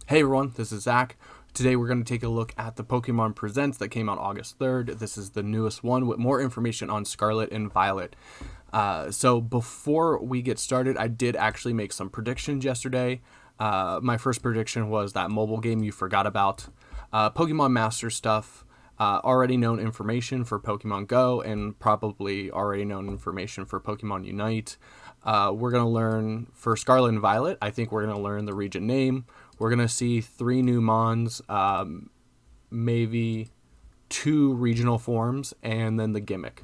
Hey everyone, this is Zach. Today we're going to take a look at the Pokemon Presents that came out August 3rd. This is the newest one with more information on Scarlet and Violet. So before we get started, I did actually make some predictions yesterday. My first prediction was that mobile game you forgot about. Pokemon Master stuff, already known information for Pokemon Go, and probably already known information for Pokemon Unite. We're going to learn, for Scarlet and Violet, I think we're going to learn the region name. We're going to see 3 new Mons, maybe 2 regional forms, and then the gimmick.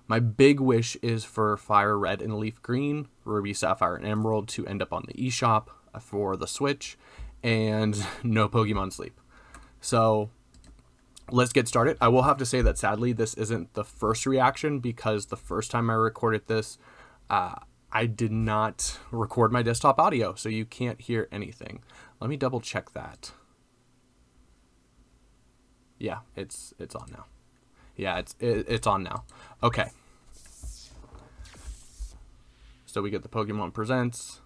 My big wish is for Fire Red and Leaf Green, Ruby, Sapphire, and Emerald to end up on the eShop for the Switch, and no Pokemon Sleep. So let's get started. I will have to say that sadly this isn't the first reaction, because the first time I recorded this, I did not record my desktop audio, so you can't hear anything. Let me double check that. Yeah, it's on now. Yeah, it's on now. Okay. So we get the Pokemon Presents.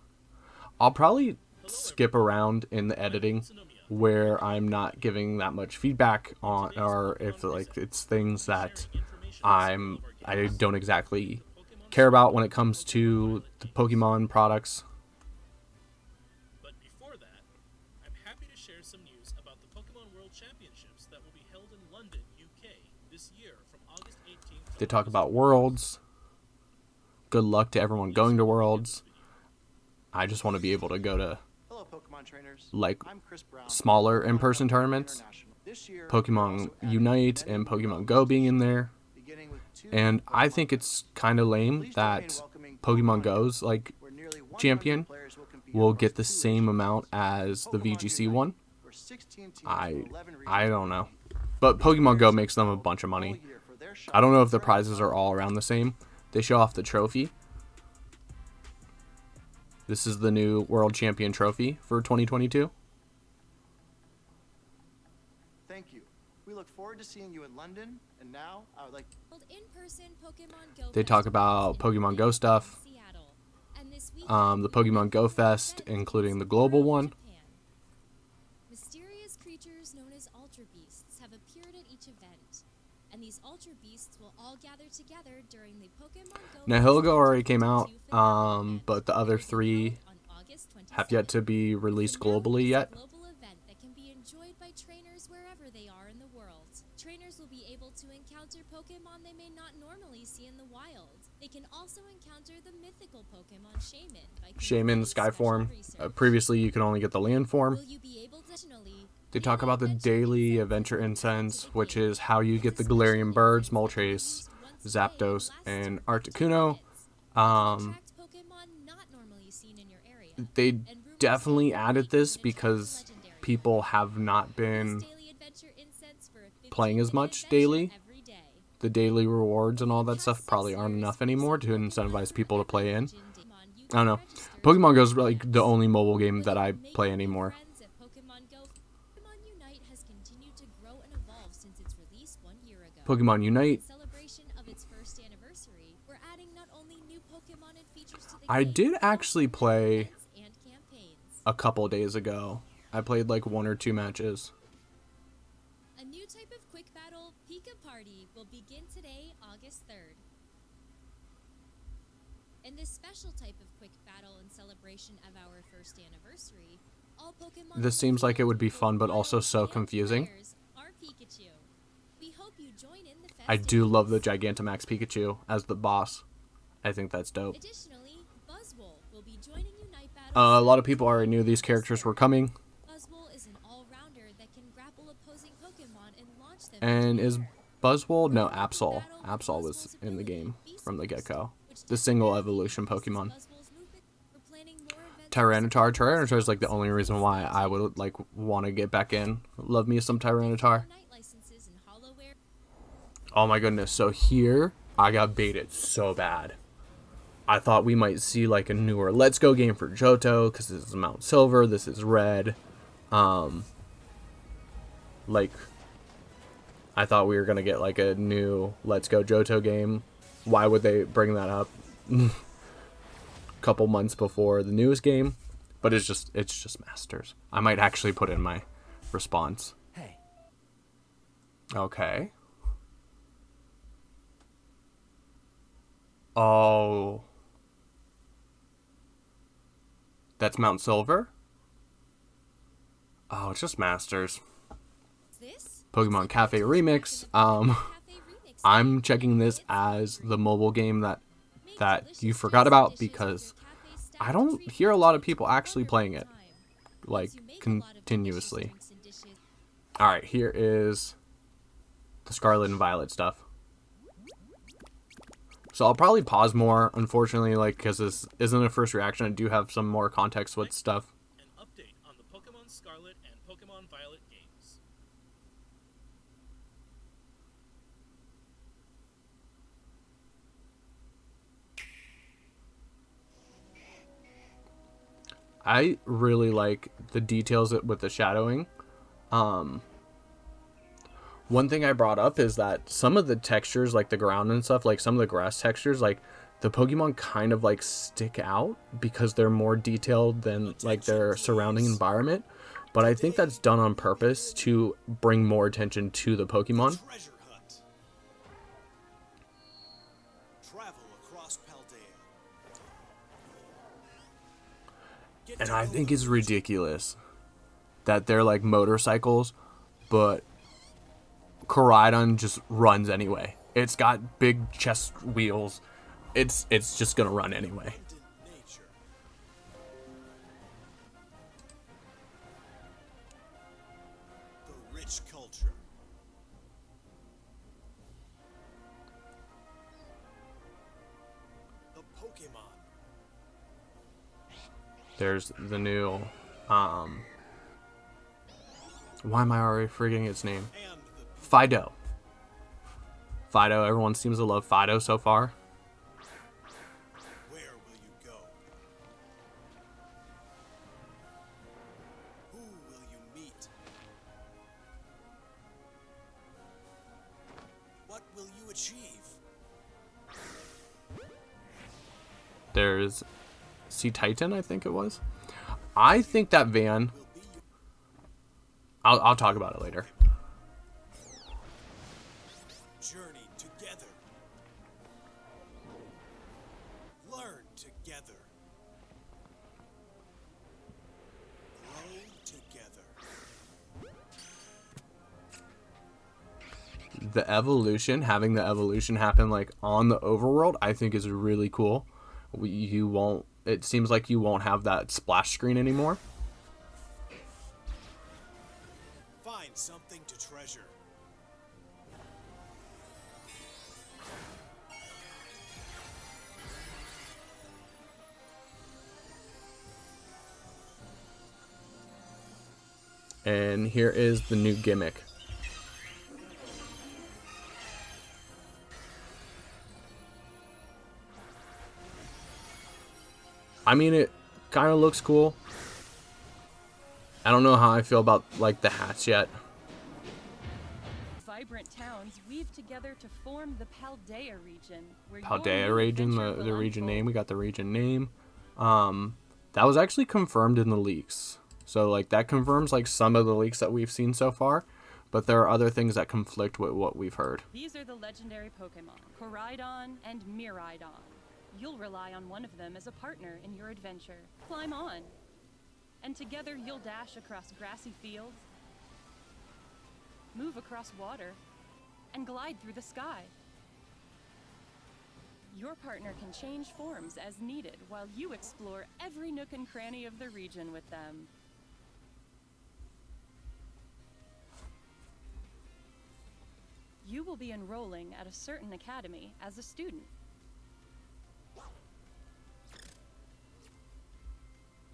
I'll probably skip around in the editing where I'm not giving that much feedback on, or if like it's things that I don't exactly care about when it comes to the Pokemon products. But before that, I'm happy to share some news about the Pokemon World Championships that will be held in London, UK, this year from August 18th. They talk about Worlds. Good luck to everyone going to Worlds. I just want to be able to go to like smaller in-person tournaments. Pokemon Unite and Pokemon Go being in there. And I think it's kind of lame that Pokemon Go's like champion will get the same amount as the VGC one. I don't know. But Pokemon Go makes them a bunch of money. I don't know if the prizes are all around the same. They show off the trophy. This is the new World Champion trophy for 2022. Thank you. We look forward to seeing you in London, and now I would like in-person Pokemon Go They talk about Pokemon Go stuff. The Pokemon Go Fest, including the global one. Mysterious creatures known as Ultra Beasts have appeared at each event, and these Ultra Beasts will all gather together during the Pokemon Go. Now Hillgo already came out, but the other 3 have yet to be released globally yet. Global event that can be enjoyed by trainers wherever they are in the world. Trainers will be able to encounter Pokemon they may not normally see in the wild. They can also encounter the mythical Pokemon Shaman by Shaman Sky form. Previously, you could only get the land form. Will you be able to They talk about the daily adventure incense, which is how you get the Galarian birds, Moltres, Zapdos, and Articuno. They definitely added this because people have not been playing as much daily. The daily rewards and all that stuff probably aren't enough anymore to incentivize people to play in. I don't know. Pokemon Go is like the only mobile game that I play anymore. Pokemon Unite. I did actually play a couple days ago. I played like 1 or 2 matches. A new type of quick battle, Pika Party, will begin today, August 3rd. In this special type of quick battle in celebration of our first anniversary, all Pokemon This seems like it would be fun, but also so confusing. We hope you join in the I do love the Gigantamax Pikachu as the boss. I think that's dope. Additionally, Buzzwole will be joining Unite Battle. A lot of people already knew these characters were coming. Buzzwole is an all-rounder that can grapple opposing Pokemon and launch them. And is Buzzwole? No, Absol. Absol was in the game from the get-go. The single evolution Pokemon. Tyranitar. Tyranitar is like the only reason why I would like want to get back in. Love me some Tyranitar. Oh my goodness. So here I got baited so bad. I thought we might see like a newer Let's Go game for Johto, because this is Mount Silver, this is Red. Like, I thought we were gonna get like a new Let's Go Johto game. Why would they bring that up? Couple months before the newest game? But it's just Masters. I might actually put in my response. Hey. Okay. Oh. That's Mount Silver? Oh, it's just Masters. This? Pokemon Cafe Remix. I'm checking this as the mobile game that you forgot about because I don't hear a lot of people actually playing it, like, continuously. Alright, here is the Scarlet and Violet stuff. So I'll probably pause more, unfortunately, like, because this isn't a first reaction. I do have some more context with stuff. An update on the Pokémon Scarlet and Pokémon Violet games. I really like the details with the shadowing. One thing I brought up is that some of the textures, like the ground and stuff, like some of the grass textures, like the Pokemon kind of like stick out because they're more detailed than like their surrounding environment. But I think that's done on purpose to bring more attention to the Pokemon. Treasure hunt. Travel across Paldea. And I think it's ridiculous that they're like motorcycles, but Koraidon just runs anyway. It's got big chest wheels. It's just gonna run anyway. Nature. The rich culture. The Pokemon. There's the new why am I already forgetting its name? And the Fido. Fido, everyone seems to love Fido so far. Where will you go? Who will you meet? What will you achieve? There's Sea Titan, I think it was. I think that van, Will be your I'll talk about it later. journey together. Learn together. Grow together. The evolution, having the evolution happen like on the overworld, I think is really cool. It seems like you won't have that splash screen anymore. Find something to treasure. And here is the new gimmick. I mean, it kind of looks cool. I don't know how I feel about like the hats yet. Vibrant towns weave together to form the Paldea region. Where your Paldea new region, adventure the will region name. unfold. We got the region name. That was actually confirmed in the leaks. So like that confirms like some of the leaks that we've seen so far, but there are other things that conflict with what we've heard. These are the legendary Pokemon, Koraidon and Miraidon. You'll rely on one of them as a partner in your adventure. Climb on. And together you'll dash across grassy fields, move across water, and glide through the sky. Your partner can change forms as needed while you explore every nook and cranny of the region with them. You will be enrolling at a certain academy as a student.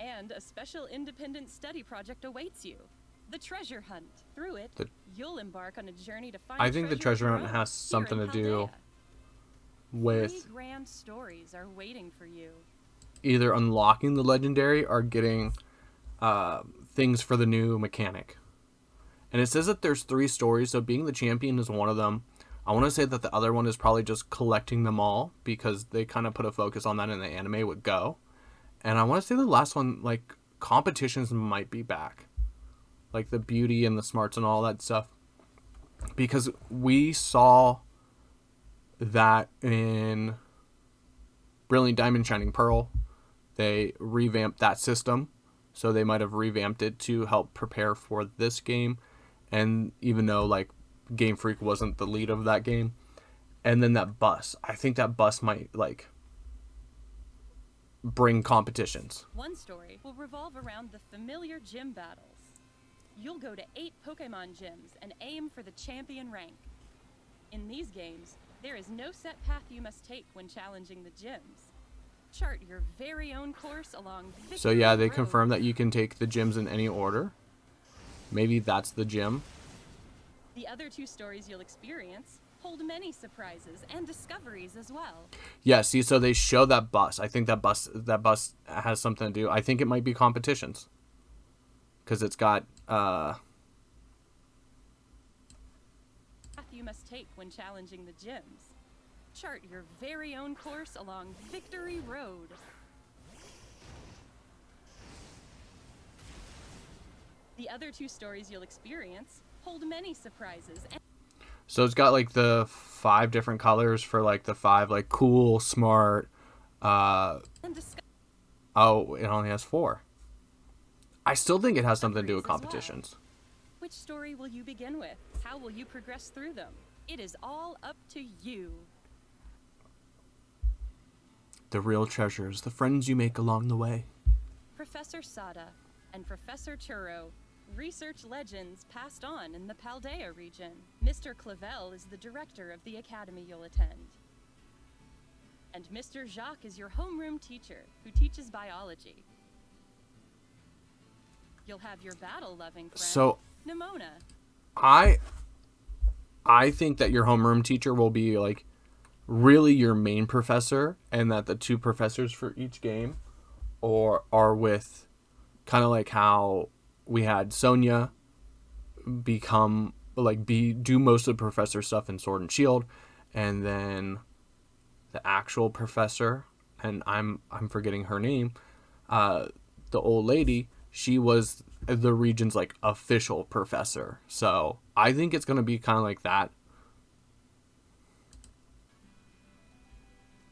And a special independent study project awaits you. The Treasure Hunt. Through it, you'll embark on a journey to find I think the treasure of hunt your has own something here to in do Paldea. with 3 grand stories are waiting for you. either unlocking the legendary or getting things for the new mechanic. And it says that there's 3 stories, so being the champion is one of them. I want to say that the other one is probably just collecting them all because they kind of put a focus on that in the anime with Go. And I want to say the last one, like, competitions might be back. Like the beauty and the smarts and all that stuff. Because we saw that in Brilliant Diamond Shining Pearl. They revamped that system. So they might have revamped it to help prepare for this game. And even though like Game Freak wasn't the lead of that game. And then that bus. I think that bus might like bring competitions. One story will revolve around the familiar gym battles. You'll go to 8 Pokemon gyms and aim for the champion rank. In these games, there is no set path you must take when challenging the gyms. Chart your very own course along Victory So yeah, they Road. confirm that you can take the gyms in any order. Maybe that's the gym. The other 2 stories you'll experience hold many surprises and discoveries as well. Yeah, see, so they show that bus. I think that bus has something to do. I think it might be competitions. Because it's got Path you must take when challenging the gyms. Chart your very own course along Victory Road. The other 2 stories you'll experience hold many surprises and so it's got like the 5 different colors for like the 5 like cool, smart. Oh, it only has 4. I still think it has something to do with Discoveries as well. competitions. Which story will you begin with? How will you progress through them? It is all up to you. The real treasures, the friends you make along the way. Professor Sada and Professor Churro, research legends passed on in the Paldea region. Mr. Clavel is the director of the academy you'll attend. And Mr. Jacques is your homeroom teacher who teaches biology. You'll have your battle-loving friend, So Nimona. I think that your homeroom teacher will be like really your main professor, and that the 2 professors for each game are with kind of like how we had Sonia become like do most of the professor stuff in Sword and Shield, and then the actual professor, and I'm forgetting her name, the old lady, she was the region's like official professor. So I think it's gonna be kind of like that.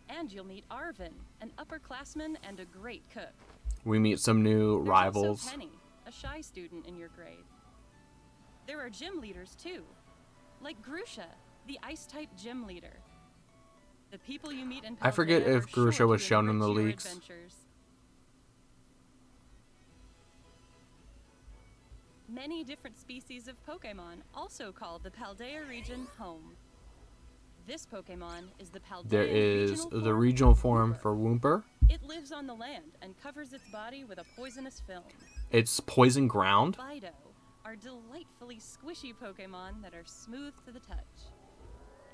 And you'll meet Arvin, an upperclassman and a great cook. We meet some new There's rivals. also Penny, a shy student in your grade. There are gym leaders too, like Grusha, the ice-type gym leader. The people you meet in I forget Paldea if are sure Grusha to was shown in the enrich your leaks. adventures. Many different species of Pokemon also call the Paldea region home. This Pokemon is the Paldea There is regional the form regional of form Wooper. for Wooper. It lives on the land and covers its body with a poisonous film. It's poison ground. Fido are delightfully squishy Pokemon that are smooth to the touch.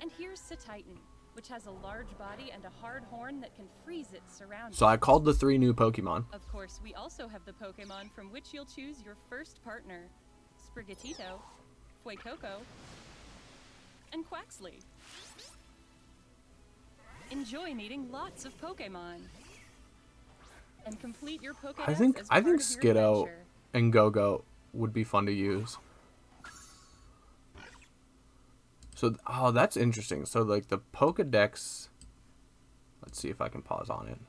And here's Satitan, which has a large body and a hard horn that can freeze its surroundings. So I called the 3 new Pokemon. Of course, we also have the Pokemon from which you'll choose your first partner. Sprigatito, Fuecoco, and Quaxley. Enjoy meeting lots of Pokemon. And complete your Pokédex I think as part of your Skiddo adventure. and Go-Go would be fun to use. So, oh, that's interesting. So, like, the Pokédex... Let's see if I can pause on it.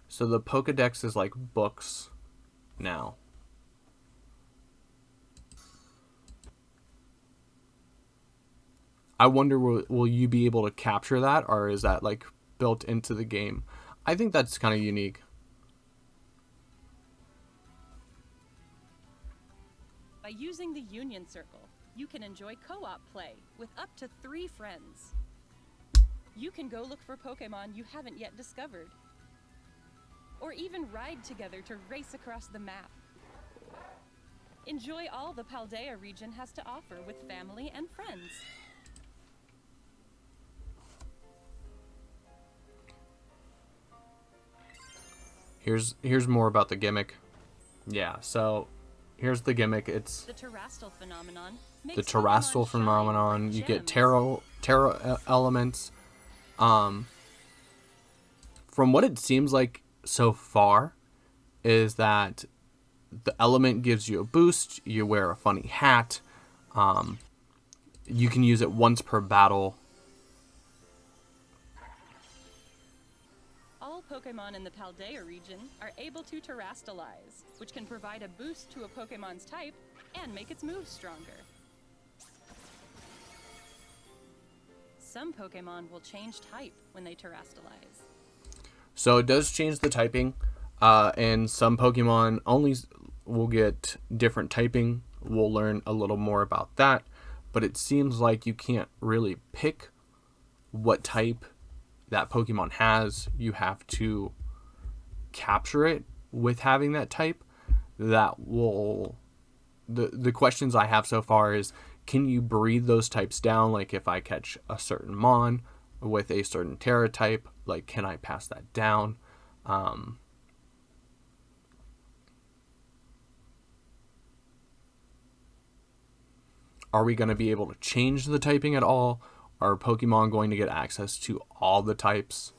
So, the Pokédex is, like, books now. I wonder, will you be able to capture that? Or is that, like, built into the game? I think that's kind of unique. By using the Union Circle, you can enjoy co-op play with up to 3 friends. You can go look for Pokemon you haven't yet discovered. Or even ride together to race across the map. Enjoy all the Paldea region has to offer with family and friends. Here's more about the gimmick. Yeah, so here's the gimmick. It's The Terrastal phenomenon the makes terrestrial Pokemon shine phenomenon. like You get gems. terra elements. From what it seems like, so far is that the element gives you a boost. You wear a funny hat. You can use it once per battle. All Pokemon in the Paldea region are able to terastalize, which can provide a boost to a Pokemon's type and make its moves stronger. Some Pokemon will change type when they terastalize. So it does change the typing, and some Pokemon only will get different typing. We'll learn a little more about that, but it seems like you can't really pick what type that Pokemon has. You have to capture it with having that type. That will... The questions I have so far is, can you breed those types down? Like if I catch a certain Mon with a certain Terra type, like can I pass that down? Are we going to be able to change the typing at all? Are Pokemon going to get access to all the types?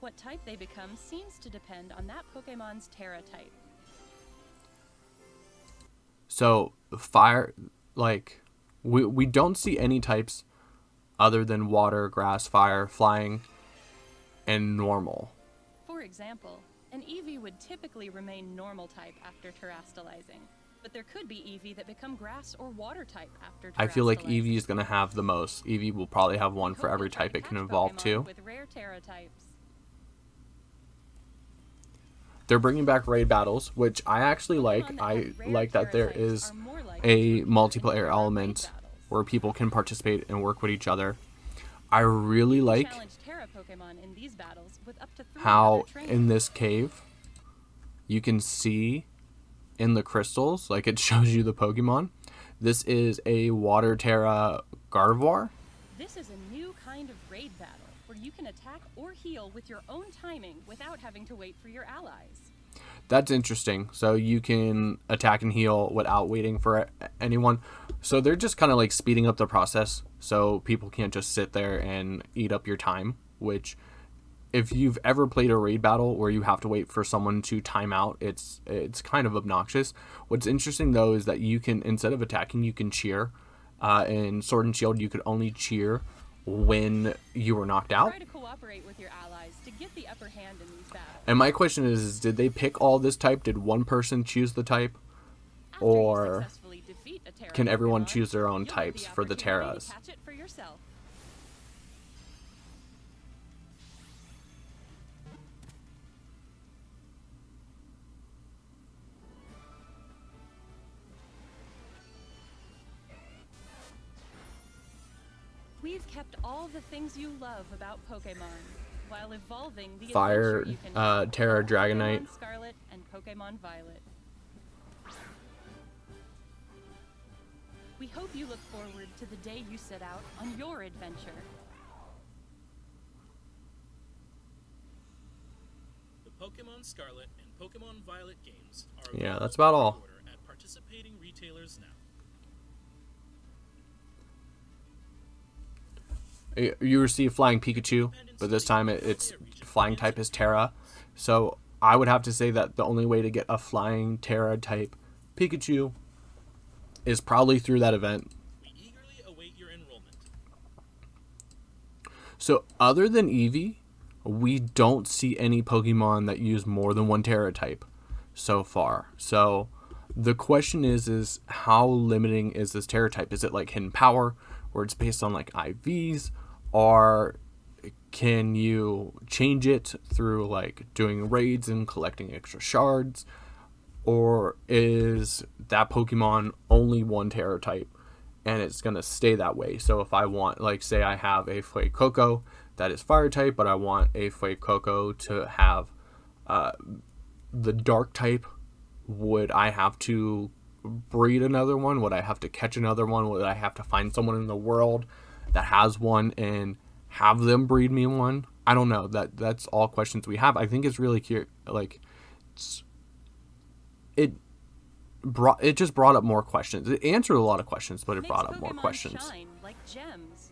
What type they become seems to depend on that Pokemon's Terra type. So fire, like we don't see any types other than water, grass, fire, flying, and normal. For example, an Eevee would typically remain normal type after terastalizing, but there could be Eevee that become grass or water type after terastalizing. I feel like Eevee is going to have the most. Eevee will probably have one for every type it can evolve to. With rare Terra types. They're bringing back raid battles, which I actually like. I like that there is a multiplayer element where people can participate and work with each other. I really like how in this cave you can see in the crystals, like it shows you the Pokemon. This is a Water Terra Gardevoir. This is a new kind of raid battle where you can attack or heal with your own timing without having to wait for your allies. That's interesting. So you can attack and heal without waiting for anyone. So they're just kind of like speeding up the process so people can't just sit there and eat up your time, which if you've ever played a raid battle where you have to wait for someone to time out, it's kind of obnoxious. What's interesting though is that you can, instead of attacking, you can cheer. In Sword and Shield, you could only cheer when you were knocked out. Try to cooperate with your allies to get the upper hand in these battles. And my question is, did they pick all this type? Did one person choose the type? Or can everyone choose their own types for the Terras? Catch it for yourself. We've kept all the things you love about Pokemon while evolving the Fire, adventure you can Terra, Dragonite. Pokemon Scarlet and Pokemon Violet. We hope you look forward to the day you set out on your adventure. The Pokémon Scarlet and Pokémon Violet games are Yeah, that's about all. at participating retailers now. You receive Flying Pikachu, but this time its flying type is Terra. So I would have to say that the only way to get a flying Terra type Pikachu is probably through that event. We eagerly await your enrollment. So other than Eevee, we don't see any Pokemon that use more than one Terra type so far. So the question is how limiting is this Terra type? Is it like Hidden Power, where it's based on like IVs? Or can you change it through like doing raids and collecting extra shards? Or is that Pokemon only one Terra type and it's going to stay that way? So if I want, like say I have a Fuecoco that is fire type, but I want a Fuecoco to have the dark type, would I have to breed another one? Would I have to catch another one? Would I have to find someone in the world that has one and have them breed me one? I don't know. That's all questions we have. I think it's really cute. Like it just brought up more questions. It answered a lot of questions, but it brought up more questions. Shine like gems.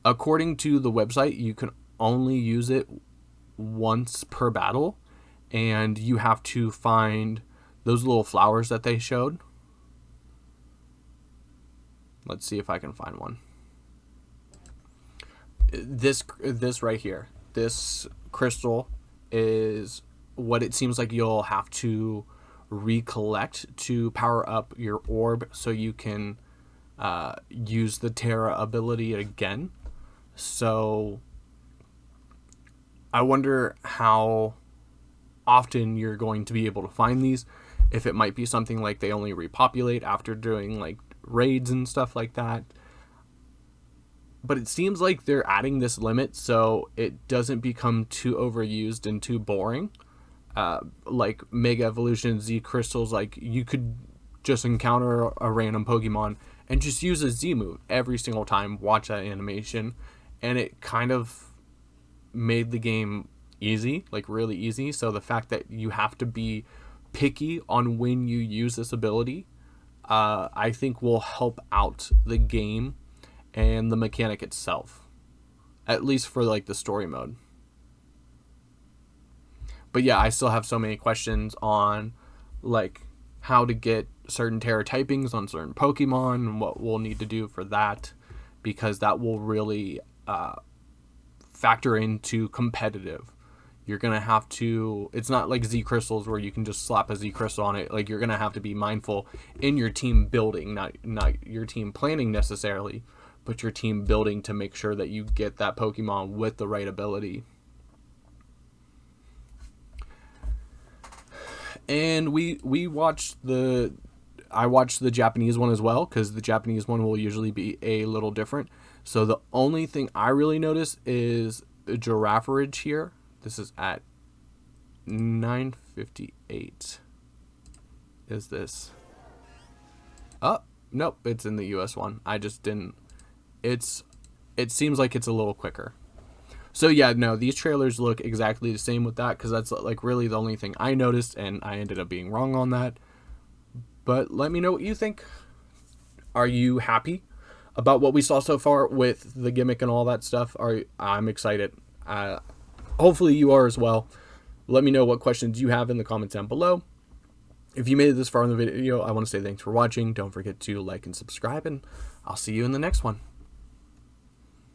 according to the website, you can only use it once per battle, and you have to find those little flowers that they showed. Let's see if I can find one. This right here, this crystal is what it seems like you'll have to recollect to power up your orb so you can use the Terra ability again. So I wonder how often you're going to be able to find these. If it might be something like they only repopulate after doing like raids and stuff like that. But it seems like they're adding this limit so it doesn't become too overused and too boring. Like Mega Evolution, Z Crystals, like you could just encounter a random Pokemon and just use a Z move every single time, watch that animation, and it kind of made the game easy, like really easy. So the fact that you have to be picky on when you use this ability, I think will help out the game and the mechanic itself, at least for like the story mode. But yeah, I still have so many questions on like how to get certain Terra typings on certain Pokemon and what we'll need to do for that, because that will really factor into competitive. You're going to have to, it's not like Z Crystals where you can just slap a Z Crystal on it. Like you're going to have to be mindful in your team building, not your team planning necessarily, but your team building to make sure that you get that Pokemon with the right ability. And I watched the Japanese one as well, because the Japanese one will usually be a little different. So the only thing I really notice is the Giraffage here. This is at 958. Is this? Oh, nope, it's in the US one. I just didn't. It seems like it's a little quicker. So yeah, no, these trailers look exactly the same with that, because that's like really the only thing I noticed, and I ended up being wrong on that. But let me know what you think. Are you happy about what we saw so far with the gimmick and all that stuff? I'm excited. Hopefully you are as well. Let me know what questions you have in the comments down below. If you made it this far in the video, I want to say thanks for watching. Don't forget to like and subscribe, and I'll see you in the next one.